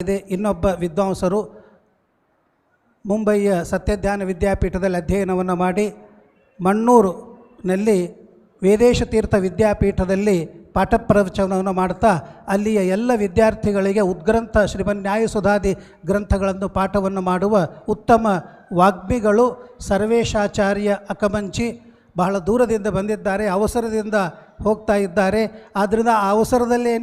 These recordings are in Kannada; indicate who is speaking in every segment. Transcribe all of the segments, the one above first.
Speaker 1: ಇದೆ. ಇನ್ನೊಬ್ಬ ವಿದ್ವಾಂಸರು ಮುಂಬಯಿಯ ಸತ್ಯಜ್ಞಾನ ವಿದ್ಯಾಪೀಠದಲ್ಲಿ ಅಧ್ಯಯನವನ್ನು ಮಾಡಿ ಮಣ್ಣೂರಿನಲ್ಲಿ ವೇದೇಶ ತೀರ್ಥ ವಿದ್ಯಾಪೀಠದಲ್ಲಿ ಪಾಠ ಪ್ರವಚನವನ್ನು ಮಾಡ್ತಾ ಅಲ್ಲಿಯ ಎಲ್ಲ ವಿದ್ಯಾರ್ಥಿಗಳಿಗೆ ಉದ್ಗ್ರಂಥ ಶ್ರೀಮನ್ ನ್ಯಾಯಸುಧಾದಿ ಗ್ರಂಥಗಳನ್ನು ಪಾಠವನ್ನು ಮಾಡುವ ಉತ್ತಮ ವಾಗ್ಮಿಗಳು ಸರ್ವೇಶಾಚಾರ್ಯ ಅಕಮಂಚಿ ಬಹಳ ದೂರದಿಂದ ಬಂದಿದ್ದಾರೆ, ಅವಸರದಿಂದ ಹೋಗ್ತಾ ಇದ್ದಾರೆ. ಆದ್ದರಿಂದ ಆ ಅವಸರದಲ್ಲೇ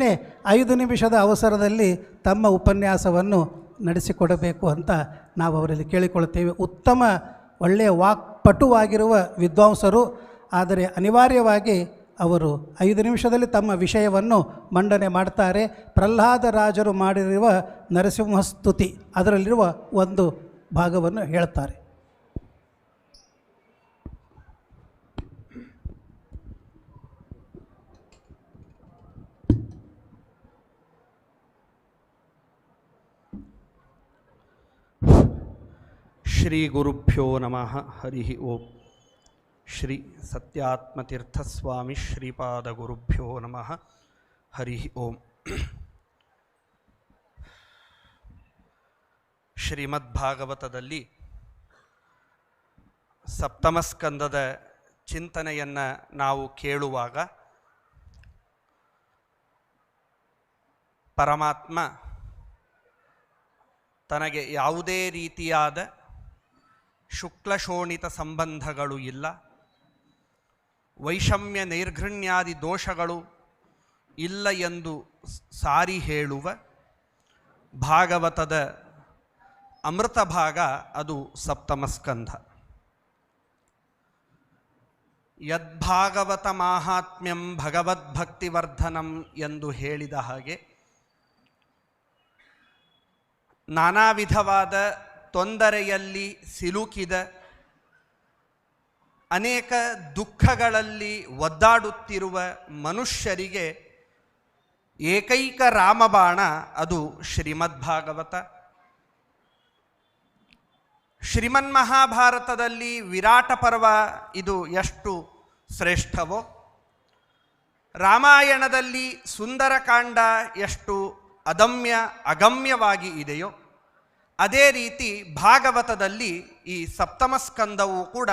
Speaker 1: 5 ನಿಮಿಷದ ಅವಸರದಲ್ಲಿ ತಮ್ಮ ಉಪನ್ಯಾಸವನ್ನು ನಡೆಸಿಕೊಡಬೇಕು ಅಂತ ನಾವು ಅವರಲ್ಲಿ ಕೇಳಿಕೊಳ್ಳುತ್ತೇವೆ. ಉತ್ತಮ ಒಳ್ಳೆಯ ವಾಕ್ಪಟುವಾಗಿರುವ ವಿದ್ವಾಂಸರು, ಆದರೆ ಅನಿವಾರ್ಯವಾಗಿ ಅವರು 5 ನಿಮಿಷದಲ್ಲಿ ತಮ್ಮ ವಿಷಯವನ್ನು ಮಂಡನೆ ಮಾಡ್ತಾರೆ. ಪ್ರಹ್ಲಾದರಾಜರು ಮಾಡಿರುವ ನರಸಿಂಹಸ್ತುತಿ ಅದರಲ್ಲಿರುವ ಒಂದು ಭಾಗವನ್ನು ಹೇಳ್ತಾರೆ.
Speaker 2: ಶ್ರೀ ಗುರುಭ್ಯೋ ನಮಃ. ಹರಿ ಓಂ. ಶ್ರೀ ಸತ್ಯಾತ್ಮತೀರ್ಥಸ್ವಾಮಿ ಶ್ರೀಪಾದ ಗುರುಭ್ಯೋ ನಮಃ. ಹರಿ ಓಂ. ಶ್ರೀಮದ್ಭಾಗವತದಲ್ಲಿ ಸಪ್ತಮಸ್ಕಂದದ ಚಿಂತನೆಯನ್ನು ನಾವು ಕೇಳುವಾಗ ಪರಮಾತ್ಮ ತನಗೆ ಯಾವುದೇ ರೀತಿಯಾದ ಶುಕ್ಲಶೋಣಿತ ಸಂಬಂಧಗಳು ಇಲ್ಲ, ವೈಷಮ್ಯ ನೈರ್ಘೃಣ್ಯಾದಿ ದೋಷಗಳು ಇಲ್ಲ ಎಂದು ಸಾರಿ ಹೇಳುವ ಭಾಗವತದ ಅಮೃತ ಭಾಗ ಅದು ಸಪ್ತಮಸ್ಕಂಧ. ಯದ್ಭಾಗವತ ಮಾಹಾತ್ಮ್ಯಂ ಭಗವದ್ಭಕ್ತಿವರ್ಧನಂ ಎಂದು ಹೇಳಿದ ಹಾಗೆ ನಾನಾ ವಿಧವಾದ ತೊಂದರೆಯಲ್ಲಿ ಸಿಲುಕಿದ, ಅನೇಕ ದುಃಖಗಳಲ್ಲಿ ಒದ್ದಾಡುತ್ತಿರುವ ಮನುಷ್ಯರಿಗೆ ಏಕೈಕ ರಾಮಬಾಣ ಅದು ಶ್ರೀಮದ್ಭಾಗವತ. ಶ್ರೀಮನ್ಮಹಾಭಾರತದಲ್ಲಿ ವಿರಾಟ ಪರ್ವ ಇದು ಎಷ್ಟು ಶ್ರೇಷ್ಠವೋ, ರಾಮಾಯಣದಲ್ಲಿ ಸುಂದರಕಾಂಡ ಎಷ್ಟು ಅಗಮ್ಯವಾಗಿ ಇದೆಯೋ, ಅದೇ ರೀತಿ ಭಾಗವತದಲ್ಲಿ ಈ ಸಪ್ತಮಸ್ಕಂದವು ಕೂಡ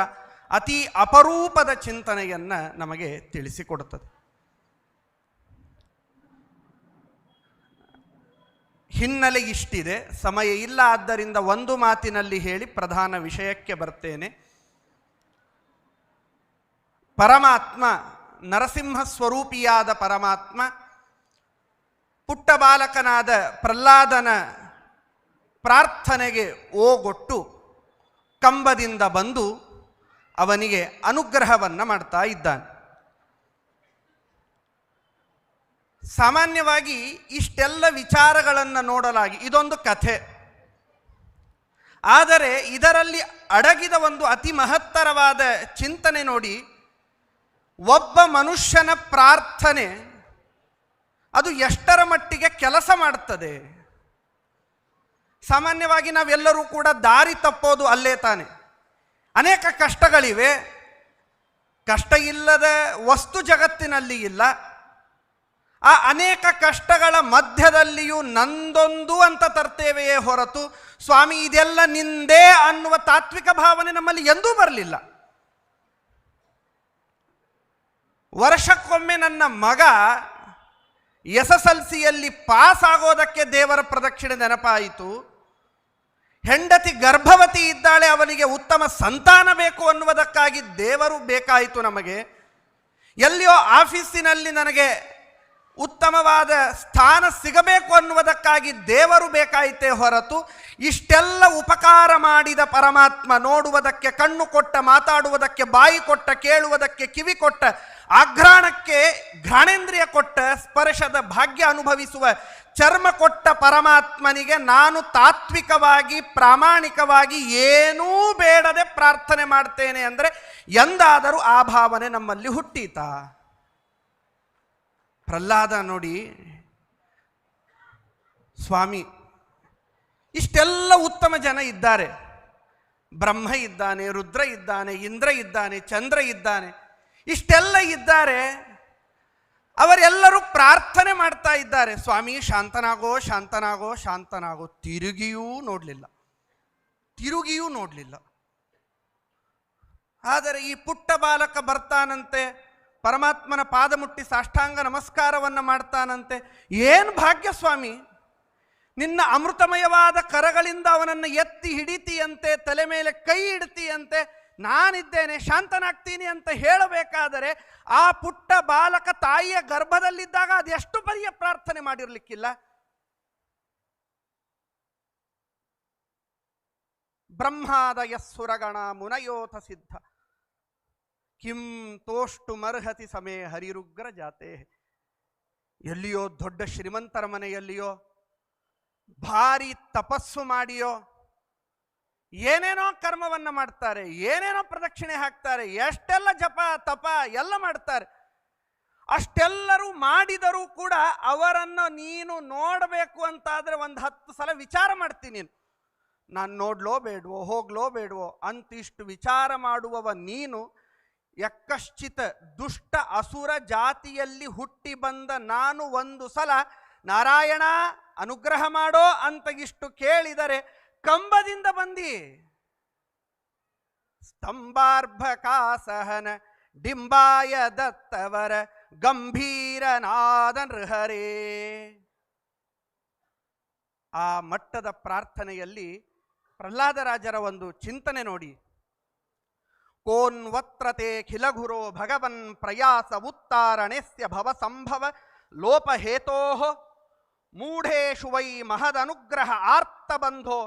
Speaker 2: ಅತಿ ಅಪರೂಪದ ಚಿಂತನೆಯನ್ನು ನಮಗೆ ತಿಳಿಸಿಕೊಡುತ್ತದೆ. ಹಿನ್ನೆಲೆ ಇಷ್ಟಿದೆ, ಸಮಯ ಇಲ್ಲ, ಆದ್ದರಿಂದ ಒಂದು ಮಾತಿನಲ್ಲಿ ಹೇಳಿ ಪ್ರಧಾನ ವಿಷಯಕ್ಕೆ ಬರ್ತೇನೆ. ಪರಮಾತ್ಮ, ನರಸಿಂಹ ಸ್ವರೂಪಿಯಾದ ಪರಮಾತ್ಮ ಪುಟ್ಟ ಬಾಲಕನಾದ ಪ್ರಹ್ಲಾದನ ಪ್ರಾರ್ಥನೆಗೆ ಓಗೊಟ್ಟು ಕಂಬದಿಂದ ಬಂದು ಅವನಿಗೆ ಅನುಗ್ರಹವನ್ನು ಮಾಡ್ತಾ ಇದ್ದಾನೆ. ಸಾಮಾನ್ಯವಾಗಿ ಇಷ್ಟೆಲ್ಲ ವಿಚಾರಗಳನ್ನು ನೋಡಲಾಗಿ ಇದೊಂದು ಕಥೆ, ಆದರೆ ಇದರಲ್ಲಿ ಅಡಗಿದ ಒಂದು ಅತಿ ಮಹತ್ತರವಾದ ಚಿಂತನೆ ನೋಡಿ. ಒಬ್ಬ ಮನುಷ್ಯನ ಪ್ರಾರ್ಥನೆ ಅದು ಎಷ್ಟರ ಮಟ್ಟಿಗೆ ಕೆಲಸ ಮಾಡುತ್ತದೆ. ಸಾಮಾನ್ಯವಾಗಿ ನಾವೆಲ್ಲರೂ ಕೂಡ ದಾರಿ ತಪ್ಪೋದು ಅಲ್ಲೇ ತಾನೆ. ಅನೇಕ ಕಷ್ಟಗಳಿವೆ, ಕಷ್ಟ ಇಲ್ಲದ ವಸ್ತು ಜಗತ್ತಿನಲ್ಲಿ ಇಲ್ಲ. ಆ ಅನೇಕ ಕಷ್ಟಗಳ ಮಧ್ಯದಲ್ಲಿಯೂ ನಂದೊಂದು ಅಂತ ತರ್ತೇವೆಯೇ ಹೊರತು ಸ್ವಾಮಿ ಇದೆಲ್ಲ ನಿಂದೇ ಅನ್ನುವ ತಾತ್ವಿಕ ಭಾವನೆ ನಮ್ಮಲ್ಲಿ ಎಂದೂ ಬರಲಿಲ್ಲ. ವರ್ಷಕ್ಕೊಮ್ಮೆ ನನ್ನ ಮಗ SSLCಯಲ್ಲಿ ಪಾಸ್ ಆಗೋದಕ್ಕೆ ದೇವರ ಪ್ರದಕ್ಷಿಣೆ ನೆನಪಾಯಿತು. ಹೆಂಡತಿ ಗರ್ಭವತಿ ಇದ್ದಾಳೆ, ಅವನಿಗೆ ಉತ್ತಮ ಸಂತಾನ ಬೇಕು ಅನ್ನುವುದಕ್ಕಾಗಿ ದೇವರು ಬೇಕಾಯಿತು ನಮಗೆ. ಎಲ್ಲಿಯೋ ಆಫೀಸಿನಲ್ಲಿ ನನಗೆ ಉತ್ತಮವಾದ ಸ್ಥಾನ ಸಿಗಬೇಕು ಅನ್ನುವುದಕ್ಕಾಗಿ ದೇವರು ಬೇಕಾಯಿತೇ ಹೊರತು ಇಷ್ಟೆಲ್ಲ ಉಪಕಾರ ಮಾಡಿದ ಪರಮಾತ್ಮ, ನೋಡುವುದಕ್ಕೆ ಕಣ್ಣು ಕೊಟ್ಟ, ಮಾತಾಡುವುದಕ್ಕೆ ಬಾಯಿ ಕೊಟ್ಟ, ಕೇಳುವುದಕ್ಕೆ ಕಿವಿ ಕೊಟ್ಟ, ಆಘ್ರಾಣಕ್ಕೆ ಘ್ರಾಣೇಂದ್ರಿಯ ಕೊಟ್ಟ, ಸ್ಪರ್ಶದ ಭಾಗ್ಯ ಅನುಭವಿಸುವ ಚರ್ಮ ಕೊಟ್ಟ ಪರಮಾತ್ಮನಿಗೆ ನಾನು ತಾತ್ವಿಕವಾಗಿ ಪ್ರಾಮಾಣಿಕವಾಗಿ ಏನೂ ಬೇಡದೆ ಪ್ರಾರ್ಥನೆ ಮಾಡ್ತೇನೆ ಅಂದರೆ ಎಂದಾದರೂ ಆ ಭಾವನೆ ನಮ್ಮಲ್ಲಿ ಹುಟ್ಟೀತಾ? ಪ್ರಹ್ಲಾದ ನೋಡಿ, ಸ್ವಾಮಿ ಇಷ್ಟೆಲ್ಲ ಉತ್ತಮ ಜನ ಇದ್ದಾರೆ, ಬ್ರಹ್ಮ ಇದ್ದಾನೆ, ರುದ್ರ ಇದ್ದಾನೆ, ಇಂದ್ರ ಇದ್ದಾನೆ, ಚಂದ್ರ ಇದ್ದಾನೆ, ಇಷ್ಟೆಲ್ಲ ಇದ್ದಾರೆ. ಅವರೆಲ್ಲರೂ ಪ್ರಾರ್ಥನೆ ಮಾಡ್ತಾ ಇದ್ದಾರೆ, ಸ್ವಾಮಿ ಶಾಂತನಾಗೋ ಶಾಂತನಾಗೋ ಶಾಂತನಾಗೋ. ತಿರುಗಿಯೂ ನೋಡಲಿಲ್ಲ. ಆದರೆ ಈ ಪುಟ್ಟ ಬಾಲಕ ಬರ್ತಾನಂತೆ, ಪರಮಾತ್ಮನ ಪಾದ ಮುಟ್ಟಿ ಸಾಷ್ಟಾಂಗ ನಮಸ್ಕಾರವನ್ನು ಮಾಡ್ತಾನಂತೆ. ಏನು ಭಾಗ್ಯ ಸ್ವಾಮಿ, ನಿನ್ನ ಅಮೃತಮಯವಾದ ಕರಗಳಿಂದ ಅವನನ್ನು ಎತ್ತಿ ಹಿಡಿತೀಯಂತೆ, ತಲೆ ಮೇಲೆ ಕೈ ಇಡ್ತೀಯಂತೆ, ನಾನಿದ್ದೇನೆ ಶಾಂತನಾಗ್ತೀನಿ ಅಂತ ಹೇಳಬೇಕಾದರೆ ಆ ಪುಟ್ಟ ಬಾಲಕ ತಾಯಿಯ ಗರ್ಭದಲ್ಲಿದ್ದಾಗ ಅದೆಷ್ಟು ಬರಿಯ ಪ್ರಾರ್ಥನೆ ಮಾಡಿರ್ಲಿಕ್ಕಿಲ್ಲ. ಬ್ರಹ್ಮಾದಯ ಸುರಗಣ ಮುನಯೋಥ ಸಿದ್ಧ ಕಿಂ ತೋಷ್ಟು ಮರ್ಹತಿ ಸಮೇ ಹರಿರುಗ್ರ ಜಾತೆ. ಎಲ್ಲಿಯೋ ದೊಡ್ಡ ಶ್ರೀಮಂತರ ಮನೆಯಲ್ಲಿಯೋ ಭಾರಿ ತಪಸ್ಸು ಮಾಡಿಯೋ ಏನೇನೋ ಕರ್ಮವನ್ನ ಮಾಡ್ತಾರೆ, ಏನೇನೋ ಪ್ರದಕ್ಷಿಣೆ ಹಾಕ್ತಾರೆ, ಎಷ್ಟೆಲ್ಲ ಜಪ ತಪ ಎಲ್ಲ ಮಾಡ್ತಾರೆ. ಅಷ್ಟೆಲ್ಲರೂ ಮಾಡಿದರೂ ಕೂಡ ಅವರನ್ನು ನೀನು ನೋಡಬೇಕು ಅಂತಾದರೆ 10 ಸಲ ವಿಚಾರ ಮಾಡ್ತೀನಿ ನೀನು, ನಾನು ನೋಡ್ಲೋ ಬೇಡವೋ, ಹೋಗ್ಲೋ ಬೇಡವೋ ಅಂತಿಷ್ಟು ವಿಚಾರ ಮಾಡುವವ ನೀನು ಯಕ್ಕಶ್ಚಿತ ದುಷ್ಟ ಅಸುರ ಜಾತಿಯಲ್ಲಿ ಹುಟ್ಟಿ ಬಂದ ನಾನು ಒಂದು ಸಲ ನಾರಾಯಣ ಅನುಗ್ರಹ ಮಾಡೋ ಅಂತ ಇಷ್ಟು ಕೇಳಿದರೆ ಕಂಬದಿಂದ ಬಂದಿ. ಸ್ತಂಭಾರ್ಭಕಾಸಹನ ಡಿಂಬಾಯ ದತ್ತವರ ಗಂಭೀರನಾದ ನೃಹರೇ. ಆ ಮಟ್ಟದ ಪ್ರಾರ್ಥನೆಯಲ್ಲಿ ಪ್ರಹ್ಲಾದರಾಜರ ಒಂದು ಚಿಂತನೆ ನೋಡಿ. ಕೋನ್ವತ್ರತೆ ಖಿಲಗುರೋ ಭಗವನ್ ಪ್ರಯಾಸ ಉತ್ತಾರಣೆಸ್ಯ ಭವ ಸಂಭವ ಲೋಪಹೇತೋ ಮೂಢೇಶು ವೈ ಮಹದನುಗ್ರಹ ಆರ್ತಬಂಧೋ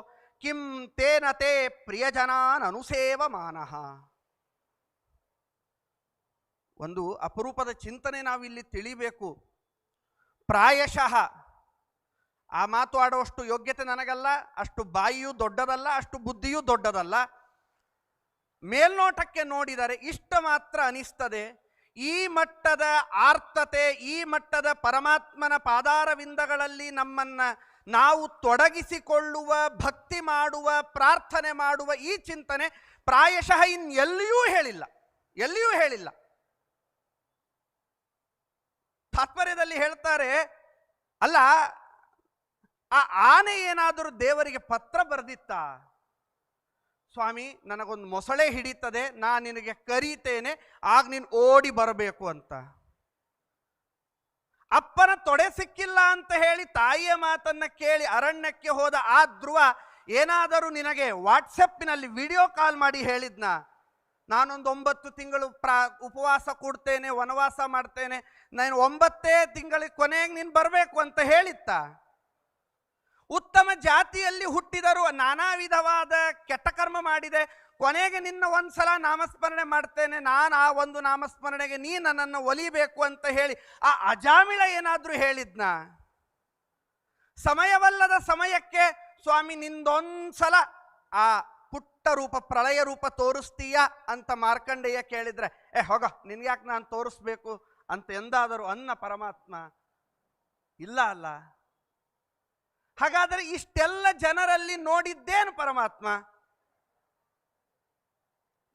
Speaker 2: ಕಿಂ ತೇನ ತೇ ಪ್ರಿಯಜನಾನ್ ಅನುಸೇವಮಾನಃ. ಒಂದು ಅಪರೂಪದ ಚಿಂತನೆ ನಾವಿಲ್ಲಿ ತಿಳಿಬೇಕು. ಪ್ರಾಯಶಃ ಆ ಮಾತು ಆಡುವಷ್ಟು ಯೋಗ್ಯತೆ ನನಗಲ್ಲ, ಅಷ್ಟು ಬಾಯಿಯೂ ದೊಡ್ಡದಲ್ಲ, ಅಷ್ಟು ಬುದ್ಧಿಯೂ ದೊಡ್ಡದಲ್ಲ. ಮೇಲ್ನೋಟಕ್ಕೆ ನೋಡಿದರೆ ಇಷ್ಟ ಮಾತ್ರ ಅನಿಸ್ತದೆ. ಈ ಮಟ್ಟದ ಆರ್ತತೆ, ಈ ಮಟ್ಟದ ಪರಮಾತ್ಮನ ಪಾದಾರವಿಂದಗಳಲ್ಲಿ ನಮ್ಮನ್ನು ನಾವು ತೊಡಗಿಸಿಕೊಳ್ಳುವ, ಭಕ್ತಿ ಮಾಡುವ, ಪ್ರಾರ್ಥನೆ ಮಾಡುವ ಈ ಚಿಂತನೆ ಪ್ರಾಯಶಃ ಎಲ್ಲಿಯೂ ಹೇಳಿಲ್ಲ. ತಾತ್ಪರ್ಯದಲ್ಲಿ ಹೇಳ್ತಾರೆ, ಅಲ್ಲ ಆ ಆನೆ ಏನಾದರೂ ದೇವರಿಗೆ ಪತ್ರ ಬರೆದಿತ್ತಾ? ಸ್ವಾಮಿ ನನಗೊಂದು ಮೊಸಳೆ ಹಿಡಿತದೆ, ನಾನು ನಿನಗೆ ಕರೀತೇನೆ, ಆಗ ನೀನು ಓಡಿ ಬರಬೇಕು ಅಂತ. ಅಪ್ಪನ ತೊಡೆ ಸಿಕ್ಕಿಲ್ಲ ಅಂತ ಹೇಳಿ ತಾಯಿಯ ಮಾತನ್ನ ಕೇಳಿ ಅರಣ್ಯಕ್ಕೆ ಹೋದ ಆ ಧ್ರುವ ಏನಾದರೂ ನಿನಗೆ ವಾಟ್ಸಪ್ಪಿನಲ್ಲಿ ವಿಡಿಯೋ ಕಾಲ್ ಮಾಡಿ ಹೇಳಿದ್ನ, ನಾನೊಂದು 9 ತಿಂಗಳು ಉಪವಾಸ ಕೂಡ್ತೇನೆ, ವನವಾಸ ಮಾಡ್ತೇನೆ, ನಾನು 9ನೇ ತಿಂಗಳ ಕೊನೆಗೆ ನೀನು ಬರಬೇಕು ಅಂತ ಹೇಳಿತ್ತ? ಉತ್ತಮ ಜಾತಿಯಲ್ಲಿ ಹುಟ್ಟಿದರೂ ನಾನಾ ವಿಧವಾದ ಕೆಟ್ಟ ಕರ್ಮ ಮಾಡಿದೆ, ಕೊನೆಗೆ ನಿನ್ನ ಒಂದ್ಸಲ ನಾಮಸ್ಮರಣೆ ಮಾಡ್ತೇನೆ, ನಾನು ಆ ಒಂದು ನಾಮಸ್ಮರಣೆಗೆ ನೀ ನನ್ನನ್ನು ಒಲಿಬೇಕು ಅಂತ ಹೇಳಿ ಆ ಅಜಾಮಿಳ ಏನಾದರೂ ಹೇಳಿದ್ನ? ಸಮಯವಲ್ಲದ ಸಮಯಕ್ಕೆ ಸ್ವಾಮಿ ನಿಂದೊಂದ್ಸಲ ಆ ಪುಟ್ಟ ರೂಪ ಪ್ರಳಯ ರೂಪ ತೋರಿಸ್ತೀಯ ಅಂತ ಮಾರ್ಕಂಡೇಯ ಕೇಳಿದ್ರೆ, ಹೋಗ ನಿನ್ಯಾಕೆ ನಾನು ತೋರಿಸ್ಬೇಕು ಅಂತ ಎಂದಾದರೂ ಅನ್ನ ಪರಮಾತ್ಮ? ಇಲ್ಲ ಅಲ್ಲ. ಹಾಗಾದರೆ ಇಷ್ಟೆಲ್ಲ ಜನರಲ್ಲಿ ನೋಡಿದ್ದೇನು ಪರಮಾತ್ಮ?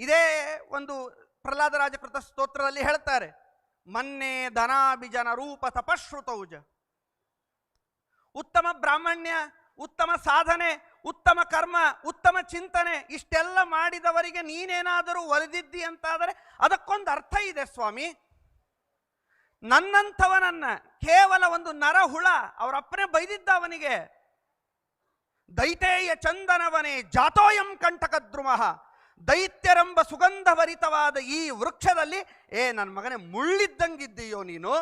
Speaker 2: ಇದೇ ಒಂದು ಪ್ರಹ್ಲಾದರಾಜಕೃತ ಸ್ತೋತ್ರದಲ್ಲಿ ಹೇಳ್ತಾರೆ, ಮನ್ನೆ ಧನಾಭಿಜನ ರೂಪ ತಪಶ್ರುತೌಜ. ಉತ್ತಮ ಬ್ರಾಹ್ಮಣ್ಯ, ಉತ್ತಮ ಸಾಧನೆ, ಉತ್ತಮ ಕರ್ಮ, ಉತ್ತಮ ಚಿಂತನೆ ಇಷ್ಟೆಲ್ಲ ಮಾಡಿದವರಿಗೆ ನೀನೇನಾದರೂ ಒಲಿದಿದ್ದಿ ಅಂತಾದರೆ ಅದಕ್ಕೊಂದು ಅರ್ಥ ಇದೆ ಸ್ವಾಮಿ. ನನ್ನಂಥವನನ್ನ ಕೇವಲ ಒಂದು ನರಹುಳ ಅವರಪ್ಪನೇ ಬೈದಿದ್ದ ಅವನಿಗೆ, ದೈತೇಯ ಚಂದನವನೇ ಜಾತೋಯಂ ಕಂಟಕದ್ರುಮಃ, ದೈತ್ಯರೆಂಬ ಸುಗಂಧಭರಿತವಾದ ಈ ವೃಕ್ಷದಲ್ಲಿ ನನ್ನ ಮಗನೇ ಮುಳ್ಳಿದ್ದಂಗಿದ್ದೀಯೋ ನೀನು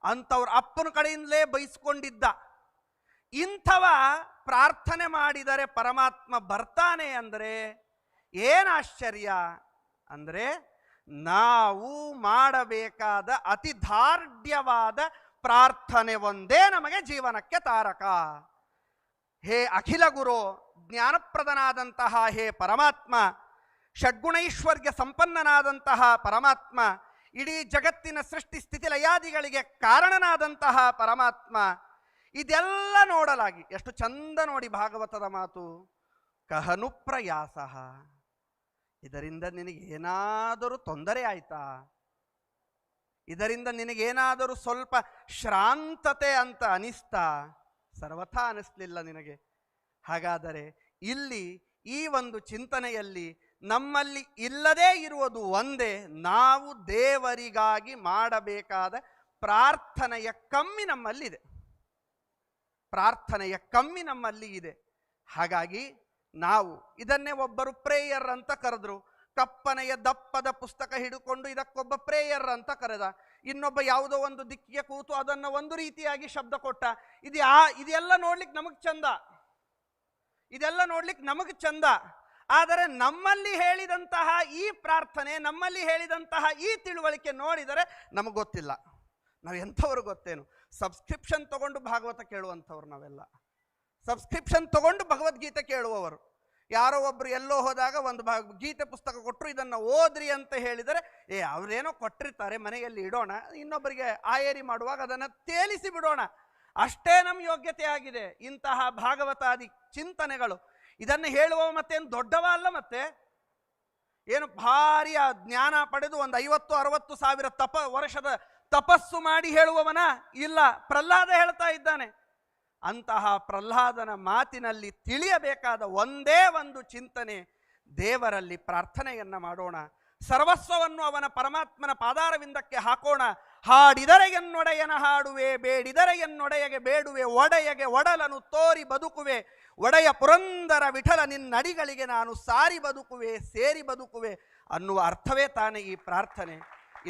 Speaker 2: ಅಂತವ್ರ ಅಪ್ಪನ ಕಡೆಯಿಂದಲೇ ಬೈಸ್ಕೊಂಡಿದ್ದ. ಇಂಥವ ಪ್ರಾರ್ಥನೆ ಮಾಡಿದರೆ ಪರಮಾತ್ಮ ಬರ್ತಾನೆ ಅಂದರೆ ಏನು ಆಶ್ಚರ್ಯ ಅಂದರೆ, ನಾವು ಮಾಡಬೇಕಾದ ಅತಿ ದಾರ್ಢ್ಯವಾದ ಪ್ರಾರ್ಥನೆ ಒಂದೇ ನಮಗೆ ಜೀವನಕ್ಕೆ ತಾರಕ. ಹೇ ಅಖಿಲ ಗುರು, ಜ್ಞಾನಪ್ರದನಾದಂತಹ ಹೇ ಪರಮಾತ್ಮ, ಷಡ್ಗುಣೈಶ್ವರ್ಯ ಸಂಪನ್ನನಾದಂತಹ ಪರಮಾತ್ಮ, ಇಡೀ ಜಗತ್ತಿನ ಸೃಷ್ಟಿ ಸ್ಥಿತಿ ಲಯಾದಿಗಳಿಗೆ ಕಾರಣನಾದಂತಹ ಪರಮಾತ್ಮ, ಇದೆಲ್ಲ ನೋಡಲಾಗಿ ಎಷ್ಟು ಚಂದ ನೋಡಿ ಭಾಗವತದ ಮಾತು. ಕಹನು ಪ್ರಯಾಸ, ಇದರಿಂದ ನಿನಗೆ ಏನಾದರೂ ತೊಂದರೆ ಆಯ್ತಾ? ಇದರಿಂದ ನಿನಗೇನಾದರೂ ಸ್ವಲ್ಪ ಶ್ರಾಂತತೆ ಅಂತ ಅನಿಸ್ತಾ? ಸರ್ವಥಾ ಅನಿಸ್ಲಿಲ್ಲ ನಿನಗೆ. ಹಾಗಾದರೆ ಇಲ್ಲಿ ಈ ಒಂದು ಚಿಂತನೆಯಲ್ಲಿ ನಮ್ಮಲ್ಲಿ ಇಲ್ಲದೇ ಇರುವುದು ಒಂದೇ, ನಾವು ದೇವರಿಗಾಗಿ ಮಾಡಬೇಕಾದ ಪ್ರಾರ್ಥನೆಯ ಕಮ್ಮಿ ನಮ್ಮಲ್ಲಿದೆ. ಪ್ರಾರ್ಥನೆಯ ಕಮ್ಮಿ ನಮ್ಮಲ್ಲಿ ಇದೆ. ಹಾಗಾಗಿ ನಾವು ಇದನ್ನೇ ಒಬ್ಬರು ಪ್ರೇಯರ್ ಅಂತ ಕರೆದ್ರು. ಕಪ್ಪನೆಯ ದಪ್ಪದ ಪುಸ್ತಕ ಹಿಡ್ಕೊಂಡು ಇದಕ್ಕೊಬ್ಬ ಪ್ರೇಯರ್ ಅಂತ ಕರೆದ. ಇನ್ನೊಬ್ಬ ಯಾವುದೋ ಒಂದು ದಿಕ್ಕಿಗೆ ಕೂತು ಅದನ್ನು ಒಂದು ರೀತಿಯಾಗಿ ಶಬ್ದ ಕೊಟ್ಟ. ಇದೆಲ್ಲ ನೋಡ್ಲಿಕ್ಕೆ ನಮಗೆ ಚಂದ, ಇದೆಲ್ಲ ನೋಡ್ಲಿಕ್ಕೆ ನಮಗೆ ಚಂದ. ಆದರೆ ನಮ್ಮಲ್ಲಿ ಹೇಳಿದಂತಹ ಈ ಪ್ರಾರ್ಥನೆ, ನಮ್ಮಲ್ಲಿ ಹೇಳಿದಂತಹ ಈ ತಿಳುವಳಿಕೆ ನೋಡಿದರೆ ನಮಗೆ ಗೊತ್ತಿಲ್ಲ. ನಾವು ಎಂಥವ್ರು ಗೊತ್ತೇನು? ಸಬ್ಸ್ಕ್ರಿಪ್ಷನ್ ತಗೊಂಡು ಭಾಗವತ ಕೇಳುವಂಥವ್ರು ನಾವೆಲ್ಲ. ಸಬ್ಸ್ಕ್ರಿಪ್ಷನ್ ತಗೊಂಡು ಭಗವದ್ಗೀತೆ ಕೇಳುವವರು. ಯಾರೋ ಒಬ್ರು ಎಲ್ಲೋ ಹೋದಾಗ ಒಂದು ಗೀತೆ ಪುಸ್ತಕ ಕೊಟ್ಟರು, ಇದನ್ನು ಓದ್ರಿ ಅಂತ ಹೇಳಿದರೆ ಅವರೇನೋ ಕೊಟ್ಟಿರ್ತಾರೆ, ಮನೆಯಲ್ಲಿ ಇಡೋಣ, ಇನ್ನೊಬ್ಬರಿಗೆ ಆಯೇರಿ ಮಾಡುವಾಗ ಅದನ್ನು ತೇಲಿಸಿ ಬಿಡೋಣ, ಅಷ್ಟೇ ನಮ್ಮ ಯೋಗ್ಯತೆ ಆಗಿದೆ. ಇಂತಹ ಭಾಗವತಾದಿ ಚಿಂತನೆಗಳು ಇದನ್ನು ಹೇಳುವ ಮತ್ತೇನು ದೊಡ್ಡವ ಅಲ್ಲ. ಮತ್ತೆ ಏನು ಭಾರಿ ಜ್ಞಾನ ಪಡೆದು ಒಂದು 50-60 ಸಾವಿರ ವರ್ಷದ ತಪಸ್ಸು ಮಾಡಿ ಹೇಳುವವನ ಇಲ್ಲ. ಪ್ರಹ್ಲಾದ ಹೇಳ್ತಾ ಇದ್ದಾನೆ. ಅಂತಹ ಪ್ರಹ್ಲಾದನ ಮಾತಿನಲ್ಲಿ ತಿಳಿಯಬೇಕಾದ ಒಂದೇ ಒಂದು ಚಿಂತನೆ, ದೇವರಲ್ಲಿ ಪ್ರಾರ್ಥನೆಯನ್ನ ಮಾಡೋಣ, ಸರ್ವಸ್ವವನ್ನು ಅವನ ಪರಮಾತ್ಮನ ಪಾದಾರವಿಂದಕ್ಕೆ ಹಾಕೋಣ. ಹಾಡಿದರೆ ಎನ್ನೊಡೆಯನ ಹಾಡುವೆ, ಬೇಡಿದರೆ ಎನ್ನೊಡೆಯಗೆ ಬೇಡುವೆ, ಒಡೆಯಗೆ ಒಡಲನು ತೋರಿ ಬದುಕುವೆ, ಒಡೆಯ ಪುರಂದರ ವಿಠಲ ನಿನ್ನಡಿಗಳಿಗೆ ನಾನು ಸಾರಿ ಬದುಕುವೆ, ಸೇರಿ ಬದುಕುವೆ ಅನ್ನುವ ಅರ್ಥವೇ ತಾನೇ ಈ ಪ್ರಾರ್ಥನೆ.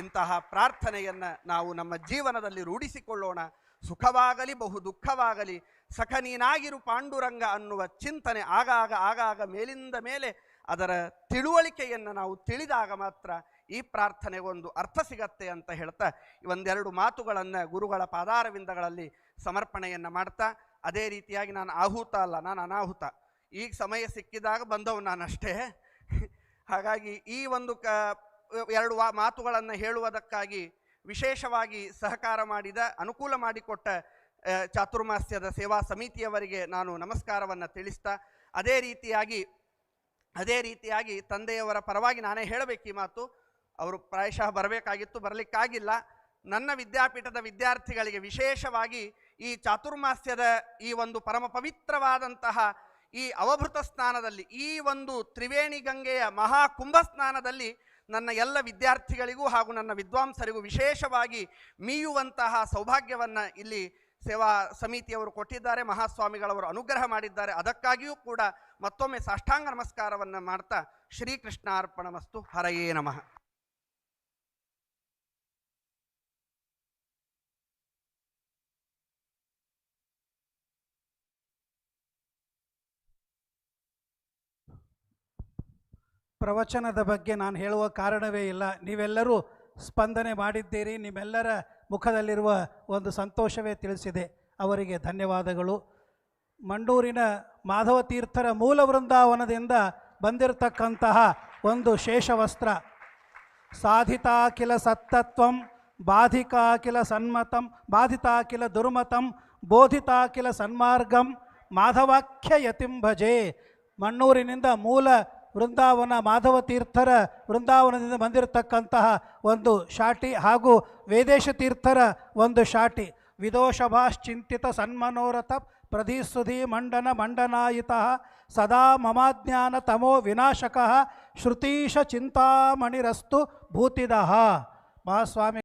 Speaker 2: ಇಂತಹ ಪ್ರಾರ್ಥನೆಯನ್ನು ನಾವು ನಮ್ಮ ಜೀವನದಲ್ಲಿ ರೂಢಿಸಿಕೊಳ್ಳೋಣ. ಸುಖವಾಗಲಿ ಬಹು ದುಃಖವಾಗಲಿ ಸಖ ನೀನಾಗಿರು ಪಾಂಡುರಂಗ ಅನ್ನುವ ಚಿಂತನೆ ಆಗಾಗ ಮೇಲಿಂದ ಮೇಲೆ ಅದರ ತಿಳುವಳಿಕೆಯನ್ನು ನಾವು ತಿಳಿದಾಗ ಮಾತ್ರ ಈ ಪ್ರಾರ್ಥನೆಗೊಂದು ಅರ್ಥ ಸಿಗತ್ತೆ ಅಂತ ಹೇಳ್ತಾ ಒಂದೆರಡು ಮಾತುಗಳನ್ನು ಗುರುಗಳ ಪಾದಾರವಿಂದಗಳಲ್ಲಿ ಸಮರ್ಪಣೆಯನ್ನು ಮಾಡ್ತಾ, ಅದೇ ರೀತಿಯಾಗಿ ನಾನು ಆಹುತ ಅಲ್ಲ, ನಾನು ಅನಾಹುತ. ಈಗ ಸಮಯ ಸಿಕ್ಕಿದಾಗ ಬಂದವು ನಾನಷ್ಟೇ. ಹಾಗಾಗಿ ಈ ಒಂದು ಎರಡು ಮಾತುಗಳನ್ನು ಹೇಳುವುದಕ್ಕಾಗಿ ವಿಶೇಷವಾಗಿ ಸಹಕಾರ ಮಾಡಿದ, ಅನುಕೂಲ ಮಾಡಿಕೊಟ್ಟ ಚಾತುರ್ಮಾಸ್ಯದ ಸೇವಾ ಸಮಿತಿಯವರಿಗೆ ನಾನು ನಮಸ್ಕಾರವನ್ನು ತಿಳಿಸ್ತಾ, ಅದೇ ರೀತಿಯಾಗಿ ತಂದೆಯವರ ಪರವಾಗಿ ನಾನೇ ಹೇಳಬೇಕು ಈ ಮಾತು. ಅವರು ಪ್ರಾಯಶಃ ಬರಬೇಕಾಗಿತ್ತು, ಬರಲಿಕ್ಕಾಗಿಲ್ಲ. ನನ್ನ ವಿದ್ಯಾಪೀಠದ ವಿದ್ಯಾರ್ಥಿಗಳಿಗೆ ವಿಶೇಷವಾಗಿ ಈ ಚಾತುರ್ಮಾಸ್ಯದ ಈ ಒಂದು ಪರಮ ಪವಿತ್ರವಾದಂತಹ ಈ ಅವಭೃತ ಸ್ನಾನದಲ್ಲಿ, ಈ ಒಂದು ತ್ರಿವೇಣಿ ಗಂಗೆಯ ಮಹಾ ಕುಂಭ ಸ್ನಾನದಲ್ಲಿ ನನ್ನ ಎಲ್ಲ ವಿದ್ಯಾರ್ಥಿಗಳಿಗೂ ಹಾಗೂ ನನ್ನ ವಿದ್ವಾಂಸರಿಗೂ ವಿಶೇಷವಾಗಿ ಮೀಯುವಂತಹ ಸೌಭಾಗ್ಯವನ್ನು ಇಲ್ಲಿ ಸೇವಾ ಸಮಿತಿಯವರು ಕೊಟ್ಟಿದ್ದಾರೆ, ಮಹಾಸ್ವಾಮಿಗಳವರು ಅನುಗ್ರಹ ಮಾಡಿದ್ದಾರೆ. ಅದಕ್ಕಾಗಿಯೂ ಕೂಡ ಮತ್ತೊಮ್ಮೆ ಸಾಷ್ಟಾಂಗ ನಮಸ್ಕಾರವನ್ನು ಮಾಡ್ತಾ ಶ್ರೀಕೃಷ್ಣಾರ್ಪಣಮಸ್ತು. ಹರಯೇ ನಮಃ.
Speaker 1: ಪ್ರವಚನದ ಬಗ್ಗೆ ನಾನು ಹೇಳುವ ಕಾರಣವೇ ಇಲ್ಲ. ನೀವೆಲ್ಲರೂ ಸ್ಪಂದನೆ ಮಾಡಿದ್ದೀರಿ. ನಿಮ್ಮೆಲ್ಲರ ಮುಖದಲ್ಲಿರುವ ಒಂದು ಸಂತೋಷವೇ ತಿಳಿಸಿದೆ. ಅವರಿಗೆ ಧನ್ಯವಾದಗಳು. ಮಂಡೂರಿನ ಮಾಧವ ತೀರ್ಥರ ಮೂಲ ವೃಂದಾವನದಿಂದ ಬಂದಿರತಕ್ಕಂತಹ ಒಂದು ಶೇಷವಸ್ತ್ರ, ಸಾಧಿತಾಕಿಲ ಸತ್ತತ್ವಂ ಬಾಧಿಕಾಕಿಲ ಸನ್ಮತಂ ಬಾಧಿತಾಕಿಲ ದುರ್ಮತಂ ಬೋಧಿತಾಕಿಲ ಸನ್ಮಾರ್ಗಂ ಮಾಧವಾಖ್ಯ ಯತಿಂ ಭಜೆ. ಮಣ್ಣೂರಿನಿಂದ ಮೂಲ ವೃಂದಾವನ ಮಾಧವ ತೀರ್ಥರ ವೃಂದಾವನದಿಂದ ಬಂದಿರತಕ್ಕಂತಹ ಒಂದು ಶಾಟಿ ಹಾಗೂ ವೇದೇಶ ತೀರ್ಥರ ಒಂದು ಶಾಟಿ. ವಿದೋಷಭಾಶ್ಚಿಂತಿತ ಸನ್ಮನೋರಥ ಪ್ರಧಿಸುಧಿ ಮಂಡನಾಯಿತ ಸದಾ ಮಮಾಜ್ಞಾನ ತಮೋ ವಿನಾಶಕ ಶ್ರುತೀಶ ಚಿಂತಾಮಣಿರಸ್ತು ಭೂತಿದಃ. ಮಹಾಸ್ವಾಮಿ